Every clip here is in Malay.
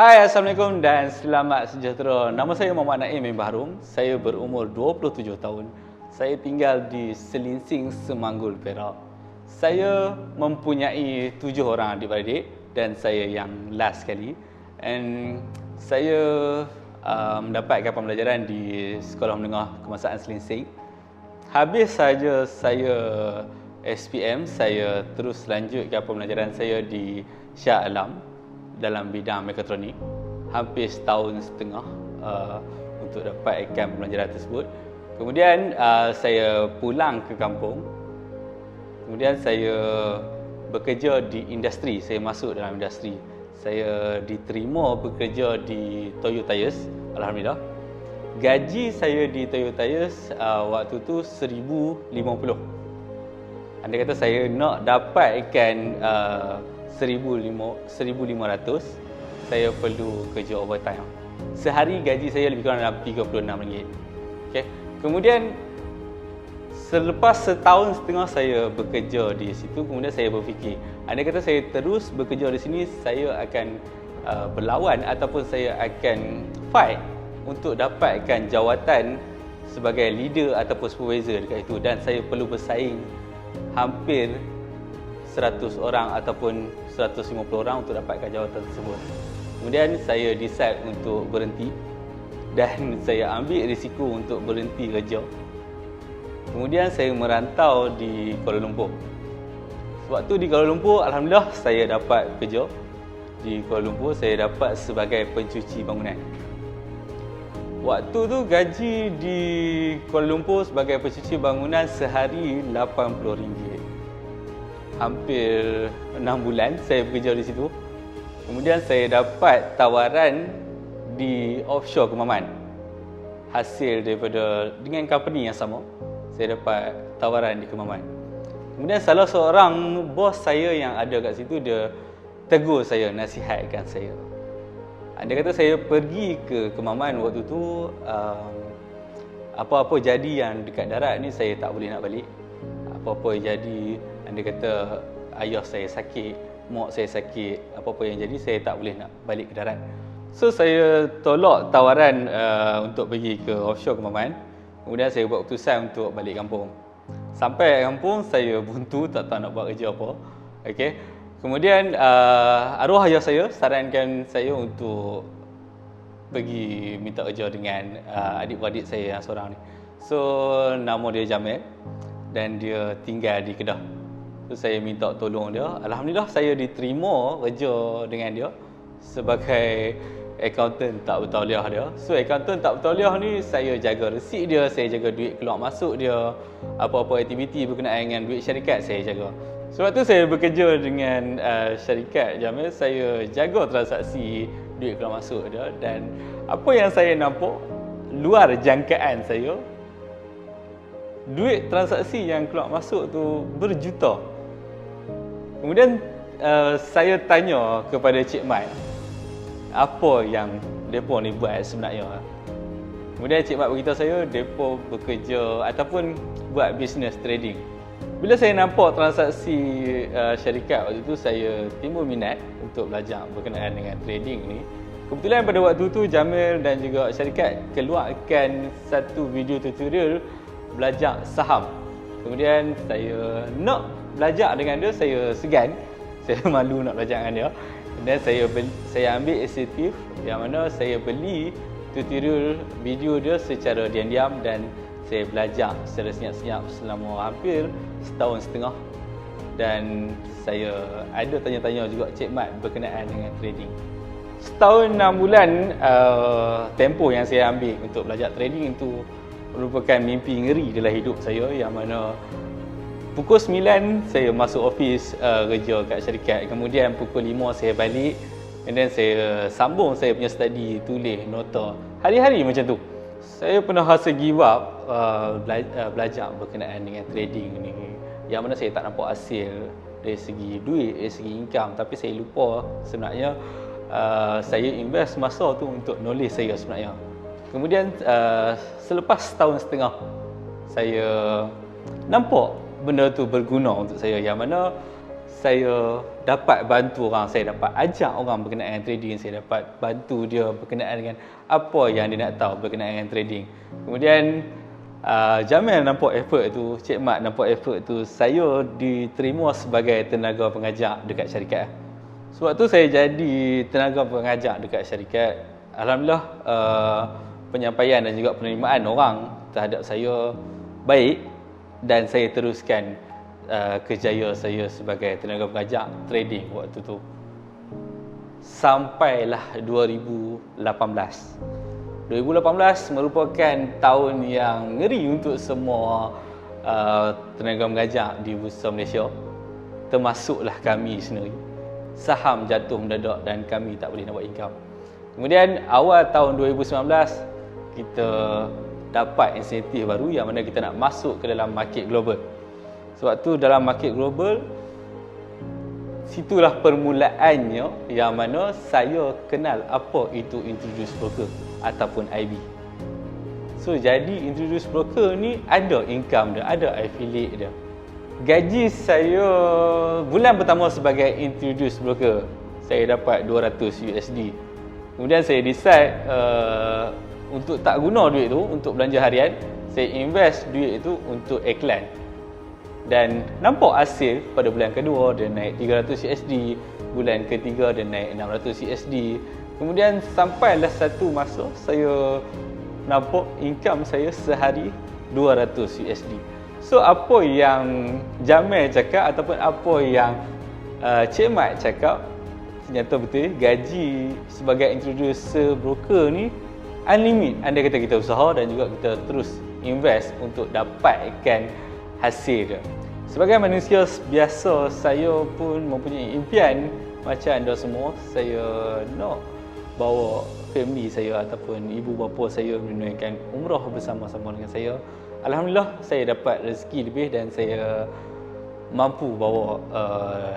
Hai, Assalamualaikum dan selamat sejahtera. Nama saya Muhammad Naim bin Bahrum. Saya berumur 27 tahun. Saya tinggal di Selinsing, Semanggul, Perak. Saya mempunyai 7 orang adik-beradik dan saya yang last sekali. And saya mendapatkan pembelajaran di Sekolah Menengah Kebangsaan Selinsing. Habis saja saya SPM, saya terus lanjutkan pembelajaran saya di Shah Alam dalam bidang mekatronik. Hampir setahun setengah untuk dapatkan pembelajaran tersebut. Kemudian saya pulang ke kampung. Kemudian saya bekerja di industri, saya masuk dalam industri. Saya diterima bekerja di Toyo Tyres, alhamdulillah. Gaji saya di Toyo Tyres waktu tu 1050. Anda kata saya nak dapatkan 1,500, saya perlu kerja overtime. Sehari gaji saya lebih kurang dalam RM36. Okay. Kemudian selepas setahun setengah saya bekerja di situ, kemudian saya berfikir, anda kata saya terus bekerja di sini, saya akan berlawan ataupun saya akan fight untuk dapatkan jawatan sebagai leader ataupun supervisor dekat itu, dan saya perlu bersaing hampir 100 orang ataupun 150 orang untuk dapatkan jawatan tersebut. Kemudian saya decide untuk berhenti dan saya ambil risiko untuk berhenti kerja. Kemudian saya merantau di Kuala Lumpur. Waktu di Kuala Lumpur, alhamdulillah saya dapat kerja. Di Kuala Lumpur saya dapat sebagai pencuci bangunan. Waktu tu gaji di Kuala Lumpur sebagai pencuci bangunan sehari RM80. Hampir 6 bulan saya bekerja di situ. Kemudian saya dapat tawaran di offshore Kemaman. Hasil daripada dengan company yang sama, saya dapat tawaran di Kemaman. Kemudian salah seorang bos saya yang ada kat situ, dia tegur saya, nasihatkan saya. Dia kata saya pergi ke Kemaman waktu tu, apa-apa jadi yang dekat darat ni saya tak boleh nak balik. Apa-apa jadi, anda kata ayah saya sakit, mak saya sakit, apa-apa yang jadi saya tak boleh nak balik ke darat. So saya tolak tawaran untuk pergi ke offshore Kemaman. Kemudian saya buat keputusan untuk balik kampung. Sampai kampung saya buntu, tak tahu nak buat kerja apa. Okay. Kemudian arwah ayah saya sarankan saya untuk pergi minta kerja dengan adik-beradik saya yang seorang ni. So nama dia Jamil dan dia tinggal di Kedah. So saya minta tolong dia. Alhamdulillah saya diterima kerja dengan dia sebagai accountant tak bertauliah dia. So accountant tak bertauliah ni, saya jaga resit dia, saya jaga duit keluar masuk dia, apa-apa aktiviti berkenaan dengan duit syarikat saya jaga. So waktu saya bekerja dengan syarikat Jamil, saya jaga transaksi duit keluar masuk dia, dan apa yang saya nampak luar jangkaan saya, duit transaksi yang keluar masuk tu berjuta. Kemudian saya tanya kepada Cik Mat, apa yang mereka ni buat sebenarnya. Kemudian Cik Mat beritahu saya, mereka bekerja ataupun buat bisnes trading. Bila saya nampak transaksi syarikat waktu tu, saya timbul minat untuk belajar berkenaan dengan trading ni. Kebetulan pada waktu tu Jamil dan juga syarikat keluarkan satu video tutorial belajar saham. Kemudian saya nak belajar dengan dia, saya segan, saya malu nak belajar dengan dia. Dan saya ambil inisiatif yang mana saya beli tutorial video dia secara diam-diam dan saya belajar secara senyap-senyap selama hampir setahun setengah. Dan saya ada tanya-tanya juga Cik Mat berkenaan dengan trading. Setahun 6 bulan tempoh yang saya ambil untuk belajar trading itu merupakan mimpi ngeri dalam hidup saya, yang mana pukul 9 saya masuk office kerja kat syarikat. Kemudian pukul 5 saya balik, and then saya sambung saya punya study, tulis nota. Hari-hari macam tu. Saya pernah rasa give up belajar berkenaan dengan trading ni, yang mana saya tak nampak hasil dari segi duit, dari segi income. Tapi saya lupa sebenarnya saya invest masa tu untuk knowledge saya sebenarnya. Kemudian selepas setahun setengah, saya nampak benda tu berguna untuk saya, yang mana saya dapat bantu orang, saya dapat ajak orang berkenaan dengan trading, saya dapat bantu dia berkenaan dengan apa yang dia nak tahu berkenaan dengan trading. Kemudian Jamil nampak effort tu, Cik Mat nampak effort tu, saya diterima sebagai tenaga pengajar dekat syarikat. Sebab tu saya jadi tenaga pengajar dekat syarikat. Alhamdulillah penyampaian dan juga penerimaan orang terhadap saya baik, dan saya teruskan kerjaya saya sebagai tenaga pengajar trading waktu tu. Sampailah 2018 merupakan tahun yang ngeri untuk semua tenaga mengajar di Bursa Malaysia, termasuklah kami sendiri. Saham jatuh mendadak dan kami tak boleh nak buat income. Kemudian awal tahun 2019 kita dapat insentif baru yang mana kita nak masuk ke dalam market global. Sebab tu dalam market global, situlah permulaannya yang mana saya kenal apa itu introduce broker ataupun IB. So jadi introduce broker ni ada income dia, ada affiliate dia. Gaji saya bulan pertama sebagai introduce broker, saya dapat 200 USD. Kemudian saya decide untuk tak guna duit tu untuk belanja harian, saya invest duit itu untuk iklan. Dan nampak hasil pada bulan kedua dia naik 300 USD, bulan ketiga dia naik 600 USD. Kemudian sampailah satu masa saya nampak income saya sehari 200 USD. So apa yang Jamil cakap ataupun apa yang Cik Mat cakap, ternyata betul. Gaji sebagai introducer broker ni unlimited andai kata kita usaha dan juga kita terus invest untuk dapatkan hasil dia. Sebagai manusia biasa, saya pun mempunyai impian macam anda semua. Saya nak bawa family saya ataupun ibu bapa saya menunaikan umrah bersama-sama dengan saya. Alhamdulillah saya dapat rezeki lebih dan saya mampu bawa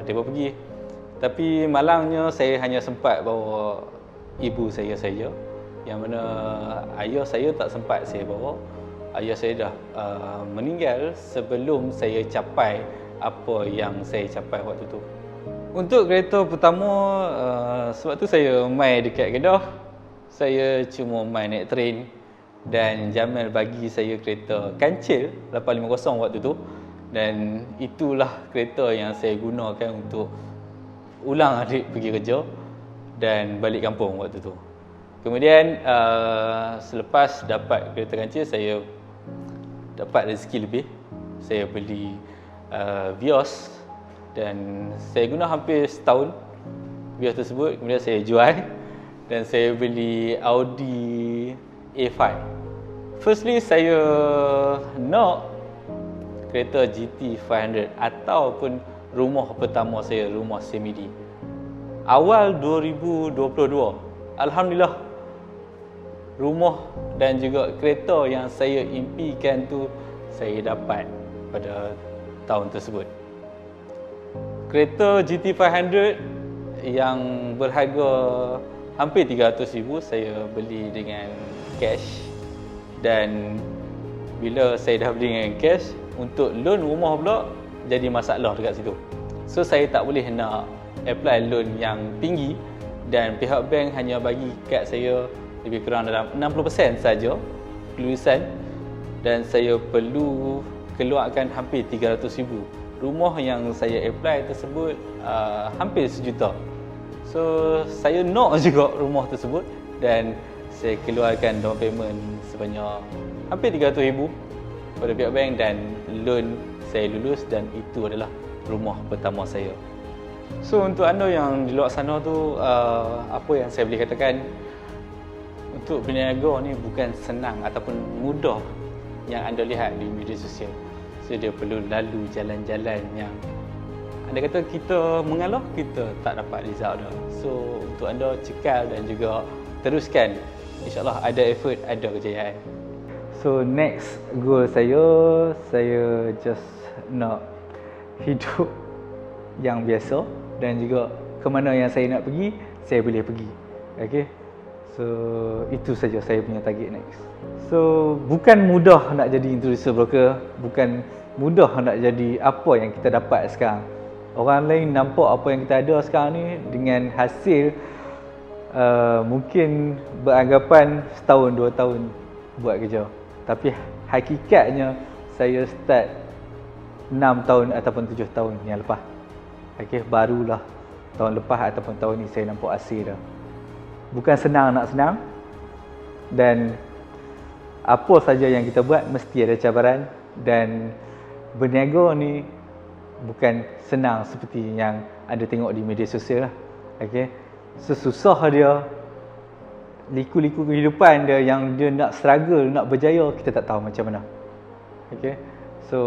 mereka pergi. Tapi malangnya saya hanya sempat bawa ibu saya saja, yang mana ayah saya tak sempat saya bawa. Ayah saya dah meninggal sebelum saya capai apa yang saya capai waktu tu. Untuk kereta pertama, sebab tu saya main dekat Kedah, saya cuma main naik train dan Jamil bagi saya kereta kancil 850 waktu tu, dan itulah kereta yang saya gunakan untuk ulang adik pergi kerja dan balik kampung waktu tu. Kemudian selepas dapat kereta kancil, saya dapat rezeki lebih. Saya beli Vios dan saya guna hampir setahun Vios tersebut. Kemudian saya jual dan saya beli Audi A5. Firstly, saya nak kereta GT 500 ataupun rumah pertama saya, rumah semi-D. Awal 2022, alhamdulillah, rumah dan juga kereta yang saya impikan tu saya dapat pada tahun tersebut. Kereta GT 500 yang berharga hampir 300,000 saya beli dengan cash, dan bila saya dah beli dengan cash, untuk loan rumah pula jadi masalah dekat situ. So saya tak boleh nak apply loan yang tinggi dan pihak bank hanya bagi kad saya lebih kurang dalam 60% saja kelulusan, dan saya perlu keluarkan hampir 300,000. Rumah yang saya apply tersebut hampir 1 juta. So saya nak juga rumah tersebut dan saya keluarkan down payment sebanyak hampir 300,000 pada pihak bank, dan loan saya lulus, dan itu adalah rumah pertama saya. So untuk anda yang di luar sana tu, apa yang saya boleh katakan, untuk berniaga ni bukan senang ataupun mudah yang anda lihat di media sosial. So dia perlu lalu jalan-jalan yang anda kata kita mengalah, kita tak dapat result dah. So untuk anda cekal dan juga teruskan, InsyaAllah ada effort, ada kejayaan. So next goal saya just nak hidup yang biasa, dan juga ke mana yang saya nak pergi, saya boleh pergi. Okay. So itu saja saya punya target next. So bukan mudah nak jadi introducer broker, bukan mudah nak jadi apa yang kita dapat sekarang. Orang lain nampak apa yang kita ada sekarang ni dengan hasil mungkin beranggapan setahun 2 tahun buat kerja. Tapi hakikatnya saya start 6 tahun ataupun 7 tahun yang lepas. Okey, barulah tahun lepas ataupun tahun ni saya nampak hasil dah. Bukan senang nak senang, dan apa saja yang kita buat mesti ada cabaran, dan berniaga ni bukan senang seperti yang anda tengok di media sosial lah. Okey, sesusah dia, liku-liku kehidupan dia yang dia nak struggle, nak berjaya, kita tak tahu macam mana. Okey, so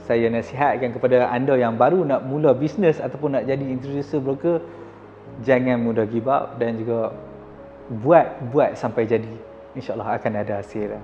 saya nasihatkan kepada anda yang baru nak mula bisnes ataupun nak jadi introducer broker, jangan mudah give up dan juga buat sampai jadi. InsyaAllah akan ada hasil.